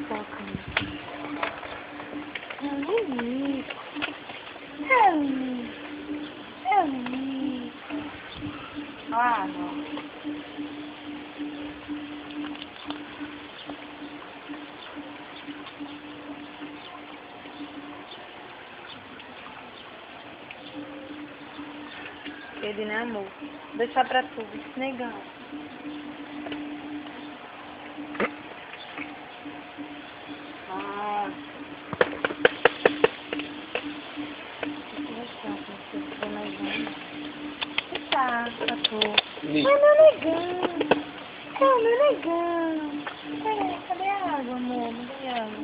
pipoca. É um Lilico. É um Lilico. Ah, não. Ele, né, amor? Vou deixar pra tu, esse negão. Ah. Tá, pra tu. Ai, meu negão. Ai, meu negão. Cadê a água, amor? Cadê a água?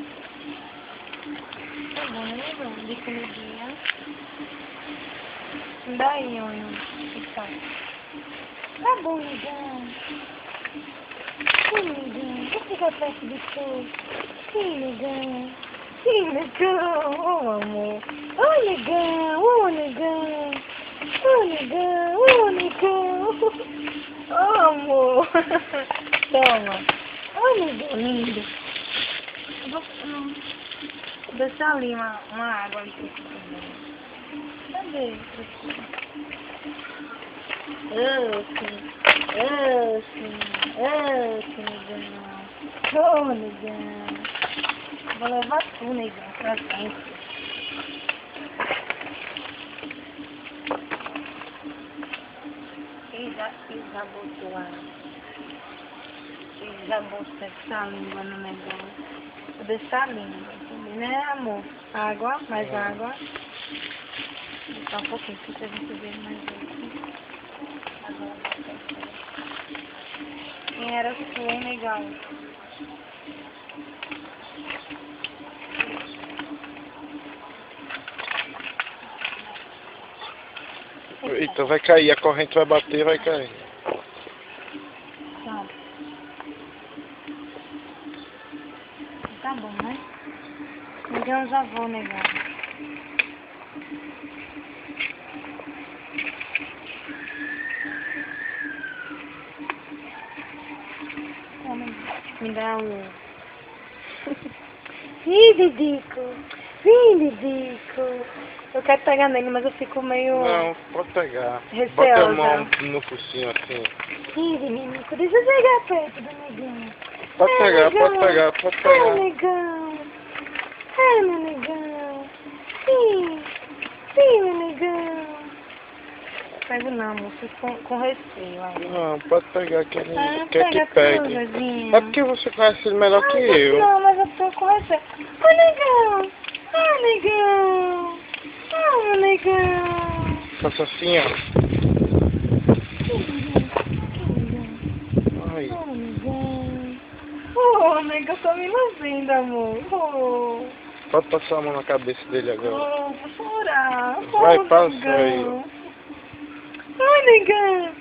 Tá bom, né, negão? De comidinha. Me dá aí, ó. Tá bom, negão. Sim, negão. Vou ficar perto de tu. Sim, negão. Sim, negão. Oh, amor. Oh, negão. Oh, negão. Oh, negão. Oh, negão. Oh, amor. Toma. Oh, negão lindo. Vou deixar ali uma água ali. Cadê? Negão. Oh, negão. Vou levar tu, negão, pra dentro. Quem já botou essa língua no negão? Vou deixar a língua, entendeu? Né, amor? Água, mais água. Só um pouquinho, pra gente ver mais aqui. Agora quem era tu, hein, negão? Eita, vai cair, a corrente vai bater, vai cair. Tá. Tá bom, né? Negão, já vou, negão. Me dá um... Ih, Didico! Ih, Didico! Eu quero pegar nele, mas eu fico meio... Não, pode pegar. receosa. Bota a mão no focinho assim. Ih, Didico, deixa eu chegar perto do negão. Pode pegar, negão. pode pegar, pode Ai, pegar. negão! Ai, meu negão! Sim! Sim, meu negão! Pego não, amor, fico com receio aí. Não, pode pegar, que ele quer pega que pegue. tudo, Zezinha. É porque você conhece ele melhor que eu. Não, mas eu tô com receio. Ai, negão! Ai, negão! Ai, meu negão! Faça assim, ó. Ai. Oh, negão! Oh, negão, tô me iludindo, amor. Oh, Pode passar a mão na cabeça dele agora. oh, vou chorar. Vai, Oh, passa negão. aí, ó. Ai, negão!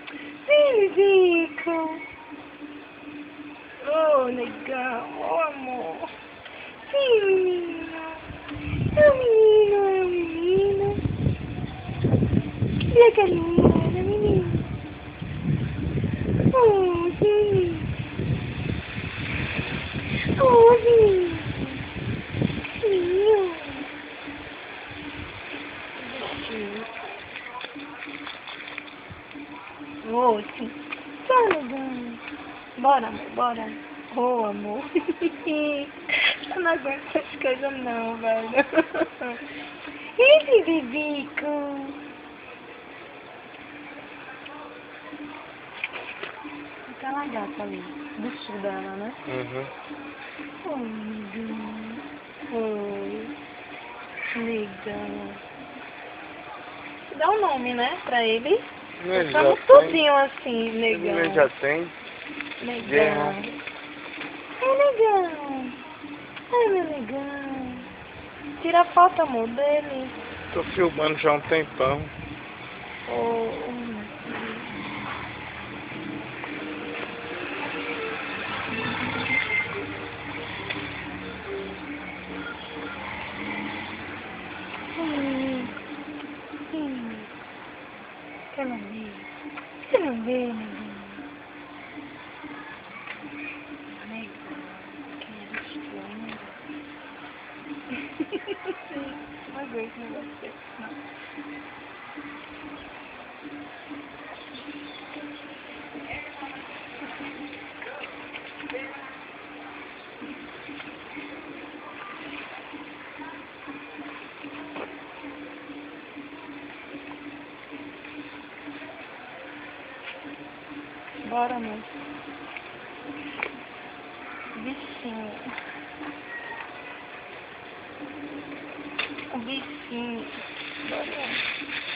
Sim, Zico! Oh, negão! Oh, amor! Sim, menino! É um menino, é um menino! E aquele menino, era menino! Oh, sim! Oh, sim! Menino! Oh, sim! Tá, negão! Bora, amor, bora! Oh, amor! Eu não aguento essas coisas não, velho! Esse Bibico! Aquela gata ali, do sul dela, né? Uhum. Oh, negão. Oi. Negão. Dá um nome, né, pra ele. Ele já Estamos tem. tudinho assim, negão. Ele já tem. Negão. Ai, negão. Ai, meu negão. Tira a foto, amor, dele. Tô filmando já há um tempão. Oh, Quer não ver? Você não vê, negão? Negão, que estranho. Sim, não aguento um negócio desse, não. Bora, amor. Bichinho. O bichinho. Bora.